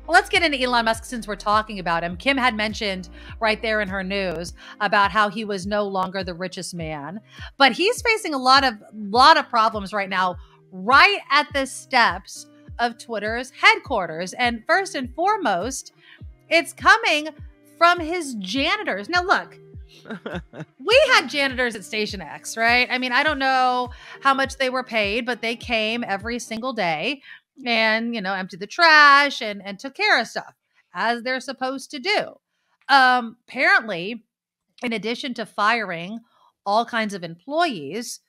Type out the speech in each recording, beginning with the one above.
Let's get into Elon Musk since we're talking about him. Kim had mentioned right there in her news about how he was no longer the richest man, but he's facing a lot of problems right now, right at the steps of Twitter's headquarters. And first and foremost, it's coming from his janitors. Now, look, we had janitors at Station X, right? I mean, I don't know how much they were paid, but they came every single day and, emptied the trash and took care of stuff as they're supposed to do. Apparently, in addition to firing all kinds of employees,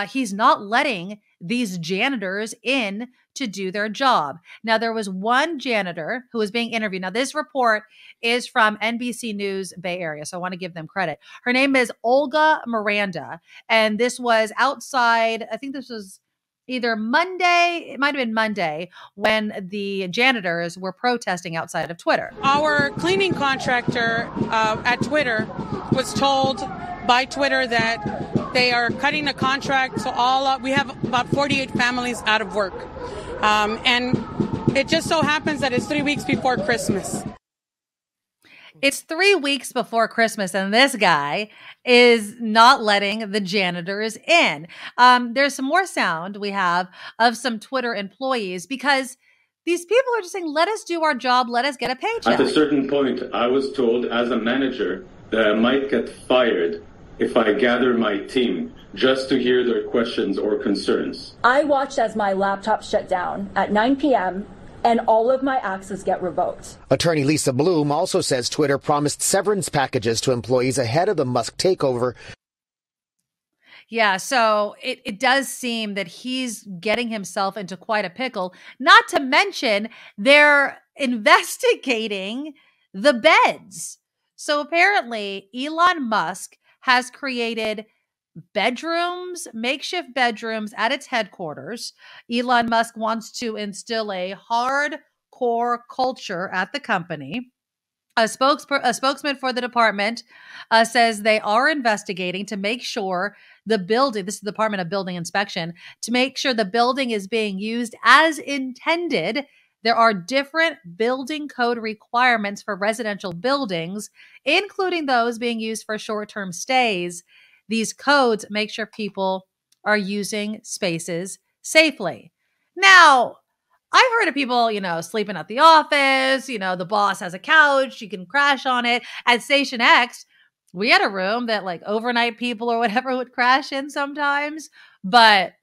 he's not letting these janitors in to do their job. Now, there was one janitor who was being interviewed. Now, this report is from NBC News Bay Area, so I want to give them credit. Her name is Olga Miranda, and this was outside, I think this was either Monday, it might have been Monday, when the janitors were protesting outside of Twitter. Our cleaning contractor at Twitter was told by Twitter that they are cutting the contract. So we have about 48 families out of work. And it just so happens that it's 3 weeks before Christmas. It's 3 weeks before Christmas, and this guy is not letting the janitors in. There's some more sound we have of some Twitter employees because these people are just saying, let us do our job, let us get a paycheck. At a certain point, I was told as a manager that I might get fired if I gather my team just to hear their questions or concerns. I watched as my laptop shut down at 9 p.m. and all of my access get revoked. Attorney Lisa Bloom also says Twitter promised severance packages to employees ahead of the Musk takeover. Yeah, so it does seem that he's getting himself into quite a pickle, not to mention they're investigating the beds. So apparently Elon Musk has created makeshift bedrooms at its headquarters. Elon Musk wants to instill a hardcore culture at the company. A spokesman for the department says they are investigating to make sure the building, this is the Department of Building Inspection, to make sure the building is being used as intended. There are different building code requirements for residential buildings, including those being used for short-term stays. These codes make sure people are using spaces safely. Now, I've heard of people, sleeping at the office, the boss has a couch, you can crash on it. At Station X, we had a room that like overnight people or whatever would crash in sometimes. But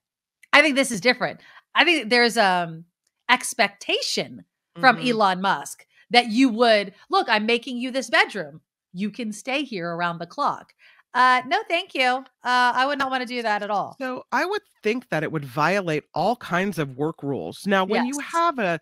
I think this is different. I think there's expectation from Elon Musk that you would, look, I'm making you this bedroom. You can stay here around the clock. No, thank you. I would not want to do that at all. So I would think that it would violate all kinds of work rules. Now, when you have a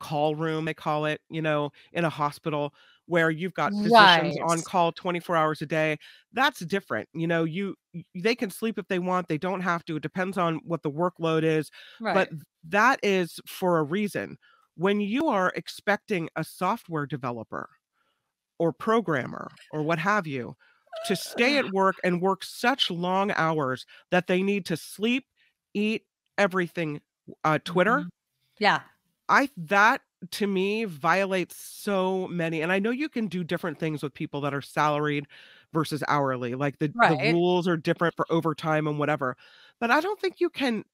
call room, they call it, in a hospital where you've got physicians on call 24 hours a day, that's different. They can sleep if they want. They don't have to. It depends on what the workload is. Right. But that is for a reason. When you are expecting a software developer or programmer or what have you to stay at work and work such long hours that they need to sleep, eat, everything, Twitter. Yeah. That to me violates so many. And I know you can do different things with people that are salaried versus hourly. Like the rules are different for overtime and whatever. But I don't think you can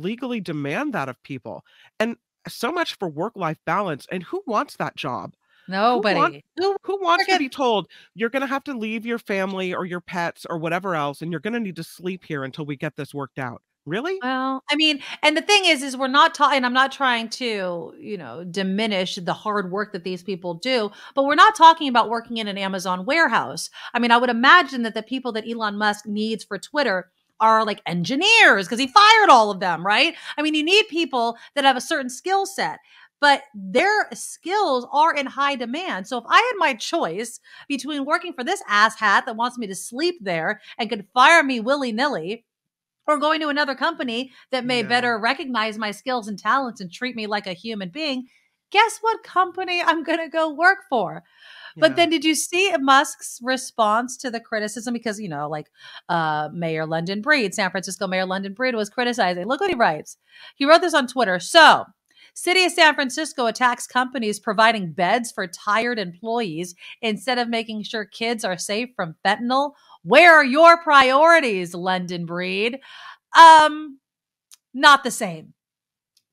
legally demand that of people. And so much for work-life balance. And who wants that job? Nobody. Who wants to be told you're going to have to leave your family or your pets or whatever else, and you're going to need to sleep here until we get this worked out? Really? Well, I mean, and the thing is we're not talking, I'm not trying to, diminish the hard work that these people do, but we're not talking about working in an Amazon warehouse. I mean, I would imagine that the people that Elon Musk needs for Twitter are like engineers because he fired all of them, right? I mean, you need people that have a certain skill set, but their skills are in high demand. So if I had my choice between working for this asshat that wants me to sleep there and could fire me willy-nilly, or going to another company that may better recognize my skills and talents and treat me like a human being, guess what company I'm going to go work for? But then did you see Musk's response to the criticism? Because, Mayor London Breed, San Francisco Mayor London Breed was criticizing. Look what he writes. He wrote this on Twitter. So, City of San Francisco attacks companies providing beds for tired employees instead of making sure kids are safe from fentanyl. Where are your priorities, London Breed? Not the same.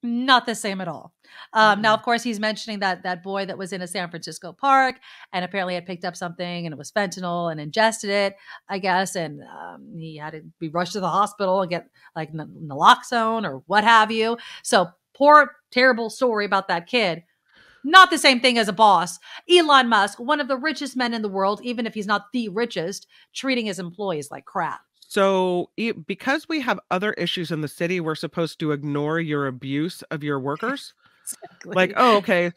Not the same at all. Now, of course, he's mentioning that boy that was in a San Francisco park and apparently had picked up something and it was fentanyl and ingested it, I guess. And he had to be rushed to the hospital and get like naloxone or what have you. So poor, terrible story about that kid. Not the same thing as a boss. Elon Musk, one of the richest men in the world, even if he's not the richest, treating his employees like crap. So because we have other issues in the city, we're supposed to ignore your abuse of your workers. Exactly. Like, oh, okay,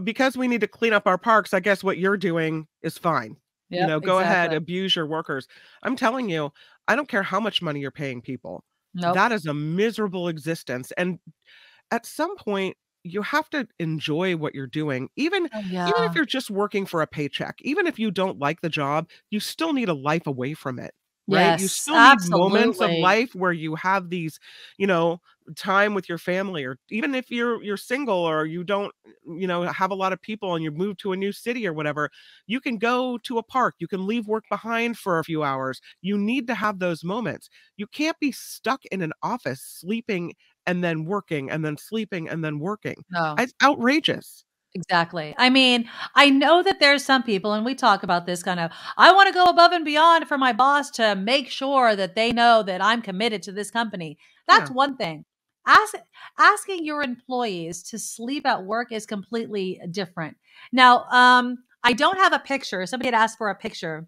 because we need to clean up our parks, I guess what you're doing is fine. Yep, Go ahead, exactly. abuse your workers. I'm telling you, I don't care how much money you're paying people. Nope. That is a miserable existence. And at some point, you have to enjoy what you're doing. Even if you're just working for a paycheck, even if you don't like the job, you still need a life away from it. Right? You Yes, still need moments of absolutely. life where you have these, time with your family, or even if you're single or you don't, have a lot of people and you move to a new city or whatever, you can go to a park, you can leave work behind for a few hours. You need to have those moments. You can't be stuck in an office sleeping and then working and then sleeping and then working. No. It's outrageous. Exactly. I mean, I know that there's some people, and we talk about this kind of, I want to go above and beyond for my boss to make sure that they know that I'm committed to this company. That's Yeah. one thing. Asking your employees to sleep at work is completely different. Now, I don't have a picture. Somebody had asked for a picture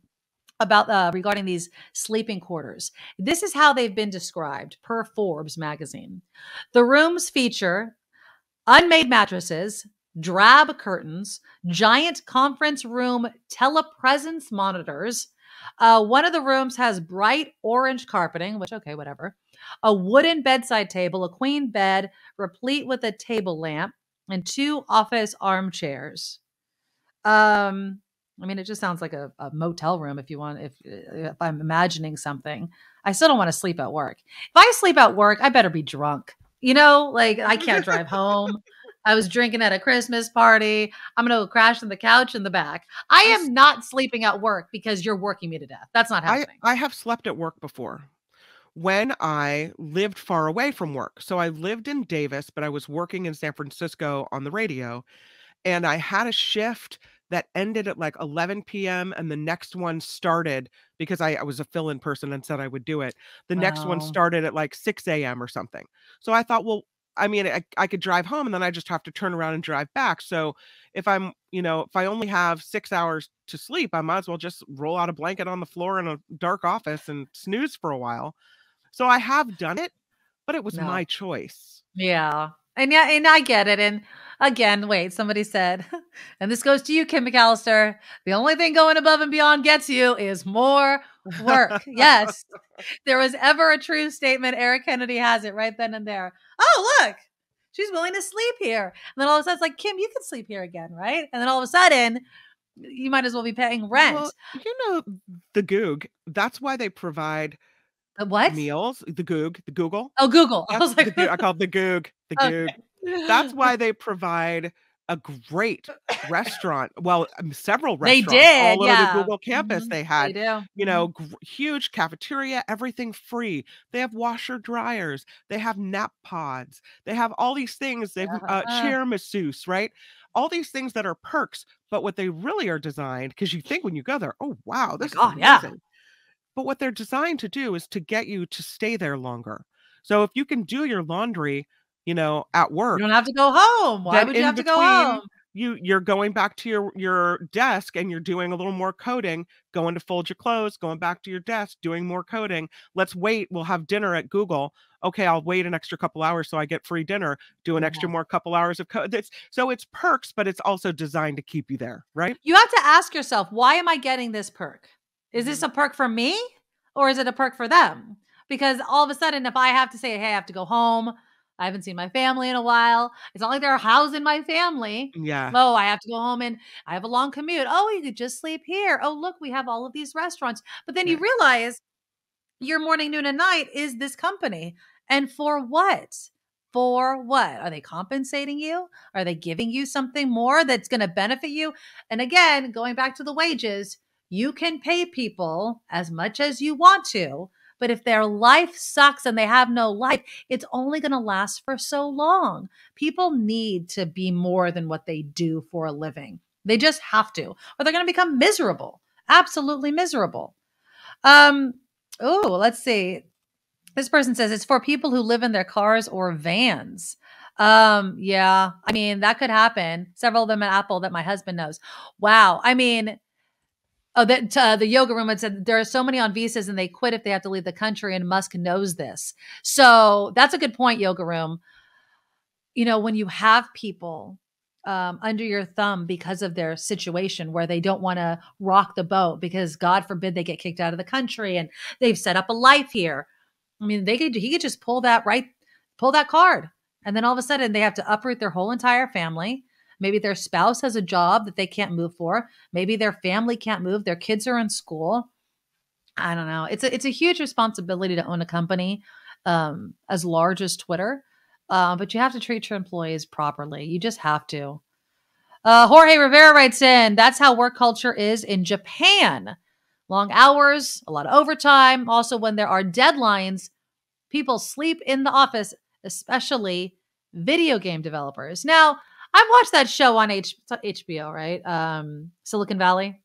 about regarding these sleeping quarters. This is how they've been described per Forbes magazine. The rooms feature unmade mattresses, drab curtains, giant conference room telepresence monitors. One of the rooms has bright orange carpeting, which, okay, whatever. A wooden bedside table, a queen bed, replete with a table lamp, and 2 office armchairs. I mean, it just sounds like a motel room if I'm imagining something. I still don't want to sleep at work. If I sleep at work, I better be drunk. Like I can't drive home. I was drinking at a Christmas party. I'm going to crash on the couch in the back. I am not sleeping at work because you're working me to death. That's not happening. I have slept at work before when I lived far away from work. So I lived in Davis, but I was working in San Francisco on the radio, and I had a shift that ended at like 11 p.m. and the next one started because I was a fill-in person and said I would do it. The next one Wow. started at like 6 a.m. or something. So I thought, well, I mean, I could drive home and then I just have to turn around and drive back. So if if I only have 6 hours to sleep, I might as well just roll out a blanket on the floor in a dark office and snooze for a while. So I have done it, but it was my No. choice. Yeah. And I get it. And again, wait, somebody said, and this goes to you, Kim McAllister. The only thing going above and beyond gets you is more work. Yes. There was ever a true statement. Eric Kennedy has it right then and there. Oh, look, she's willing to sleep here. And then all of a sudden it's like, Kim, you can sleep here again, right? And then all of a sudden, you might as well be paying Well, rent. the Goog, that's why they provide The what? meals, the Goog, the Google. Oh, Google. I That's was the like, Goog. I call it the Goog, the Goog. That's okay. why they provide a great restaurant. Well, several They restaurants did. all over the Yeah. Google campus. They They had, do. Mhm. huge cafeteria, everything free. They have washer dryers. They have nap pods. They have all these things. They've Uh-huh. chair masseuse, right? All these things that are perks. But what they really are designed, because you think when you go there, oh wow, My this is God, yeah. amazing. But what they're designed to do is to get you to stay there longer. So if you can do your laundry, at You don't work, have to go home. Why then would you in have to go between home? you're going back to your desk and you're doing a little more coding, going to fold your clothes, going back to your desk, doing more coding. Let's wait. We'll have dinner at Google. Okay, I'll wait an extra couple hours so I get free dinner. Do an extra Yeah. more couple hours of code. So it's perks, but it's also designed to keep you there, right? You have to ask yourself, why am I getting this perk? Is this Mhm. a perk for me or is it a perk for them? Because all of a sudden, if I have to say, hey, I have to go home, I haven't seen my family in a while. It's not like they're housing my family. Yeah. Oh, I have to go home and I have a long commute. Oh, you could just sleep here. Oh, look, we have all of these restaurants. But then Yeah. you realize your morning, noon, and night is this company. And for what? For what? Are they compensating you? Are they giving you something more that's going to benefit you? And again, going back to the wages, you can pay people as much as you want to, but if their life sucks and they have no life, it's only going to last for so long. People need to be more than what they do for a living. They just have to, or they're going to become miserable, absolutely miserable. Let's see. This person says it's for people who live in their cars or vans. Yeah, I mean, that could happen. Several of them at Apple that my husband knows. Wow. I mean, the yoga room had said there are so many on visas and they quit if they have to leave the country, and Musk knows this. So that's a good point, yoga room. You know, when you have people under your thumb because of their situation where they don't want to rock the boat because God forbid they get kicked out of the country and they've set up a life here. I mean, he could just pull that card. And then all of a sudden they have to uproot their whole entire family. Maybe their spouse has a job that they can't move for. Maybe their family can't move. Their kids are in school. I don't know. It's a huge responsibility to own a company as large as Twitter. But you have to treat your employees properly. You just have to. Jorge Rivera writes in, that's how work culture is in Japan. Long hours, a lot of overtime. Also, when there are deadlines, people sleep in the office, especially video game developers. Now, I've watched that show on HBO, right? Silicon Valley.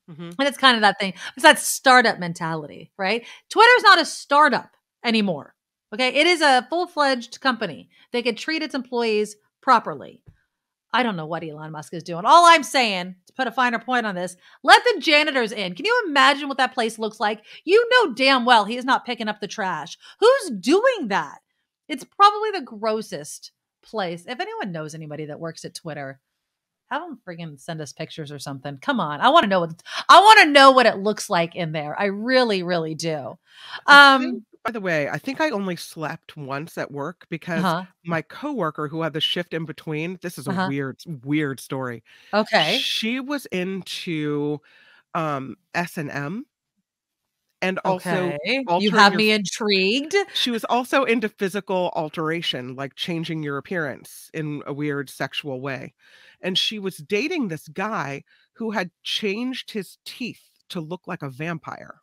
Mm-hmm. And it's kind of that thing. It's that startup mentality, right? Twitter's not a startup anymore. Okay. It is a full-fledged company. They could treat its employees properly. I don't know what Elon Musk is doing. All I'm saying, to put a finer point on this, let the janitors in. Can you imagine what that place looks like? You know damn well he is not picking up the trash. Who's doing that? It's probably the grossest place. If anyone knows anybody that works at Twitter, have them friggin' send us pictures or something. Come on. I want to know what it looks like in there. I really, really do. By the way, I think I only slept once at work because my coworker who had the shift in between, this is a weird story. Okay. She was into S&M and also you have me intrigued. She was also into physical alteration, like changing your appearance in a weird sexual way. And she was dating this guy who had changed his teeth to look like a vampire.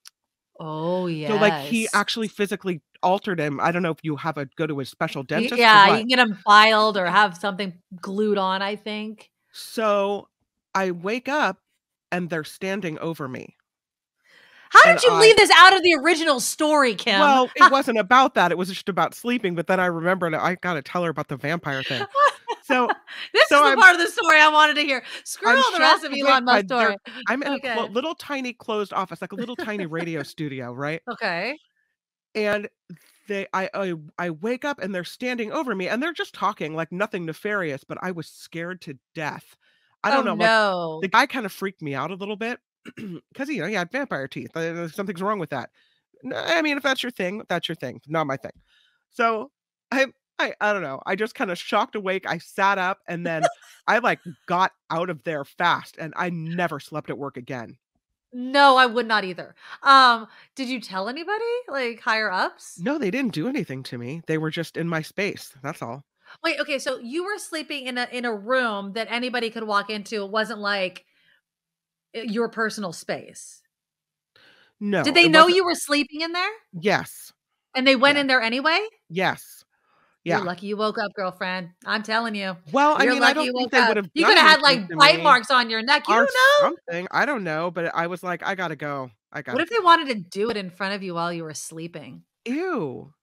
Oh, yeah. So, like, he actually physically altered him. I don't know if you have go to a special dentist. Yeah, you can get him filed or have something glued on, I think. So, I wake up and they're standing over me. How did you leave this out of the original story, Kim? Well, it wasn't about that. It was just about sleeping. But then I remembered I got to tell her about the vampire thing. So this is the part of the story I wanted to hear. Screw all the rest of Elon Musk story. I'm in a little tiny closed office, like a little tiny radio studio, right? Okay. And I wake up and they're standing over me and they're just talking like nothing nefarious, but I was scared to death. I don't know. No. Like, the guy kind of freaked me out a little bit because he had vampire teeth. Something's wrong with that. I mean, if that's your thing, that's your thing. Not my thing. So I don't know. I just kind of shocked awake. I sat up and then I got out of there fast and I never slept at work again. No, I would not either. Did you tell anybody, like higher ups? No, they didn't do anything to me. They were just in my space. That's all. Wait, okay. So you were sleeping in a room that anybody could walk into. It wasn't like your personal space. No. Did they know you were sleeping in there? Yes. And they went in there anyway? Yes. Yeah. You're lucky you woke up, girlfriend. I'm telling you. Well, I mean, I don't think they would have. You could have had like bite marks on your neck. You don't know. Something. I don't know, but I was like, I gotta go. What if they wanted to do it in front of you while you were sleeping? Ew.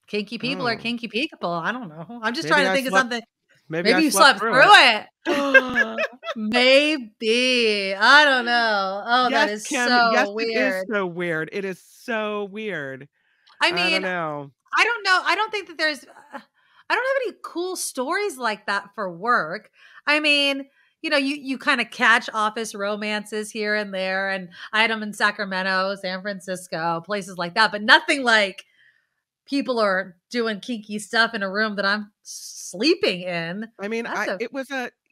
Kinky people are kinky people. I don't know. I'm just trying to think of something. Maybe you slept through it. Maybe. I don't know. Oh, yes, that is Kim, so weird. It is so weird. It is so weird. I mean, I don't know. I don't think that I don't have any cool stories like that for work. I mean, you kind of catch office romances here and there, and I had them in Sacramento, San Francisco, places like that, but nothing like people are doing kinky stuff in a room that I'm sleeping in. I mean,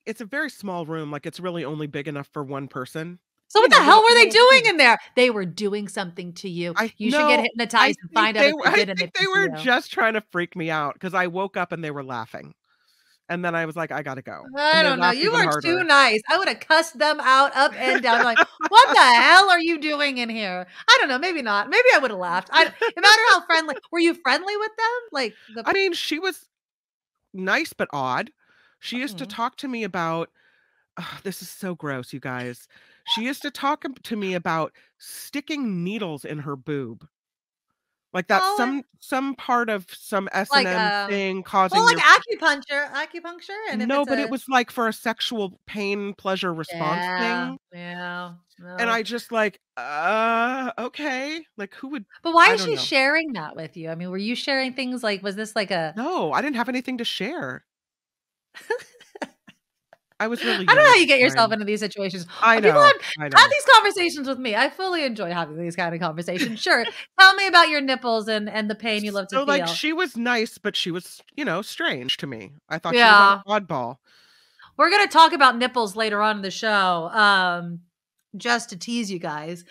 it's a very small room. Like, it's really only big enough for one person. So what the hell were they doing in there? They were doing something to you. You should get hypnotized and find out if they did anything to you. I think they were just trying to freak me out because I woke up and they were laughing. And then I was like, I gotta go. I don't know. You were too nice. I would have cussed them out up and down. Like, what the hell are you doing in here? I don't know. Maybe not. Maybe I would have laughed. No matter how friendly. Were you friendly with them? Like, I mean, she was nice but odd. She used to talk to me about. This is so gross, you guys. She used to talk to me about sticking needles in her boob. Like that's some part of some S&M thing causing acupuncture. And no, but it was like for a sexual pain pleasure response thing. Yeah. No. And I just like, okay. Like who would? But why is she sharing that with you? I mean, were you sharing things like? Was this like a? No, I didn't have anything to share. I was really. I don't know how you get yourself into these situations. I know. People have these conversations with me. I fully enjoy having these kind of conversations. Sure. Tell me about your nipples and the pain you love to feel. Like she was nice, but she was, strange to me. I thought she was an oddball. We're going to talk about nipples later on in the show. Just to tease you guys,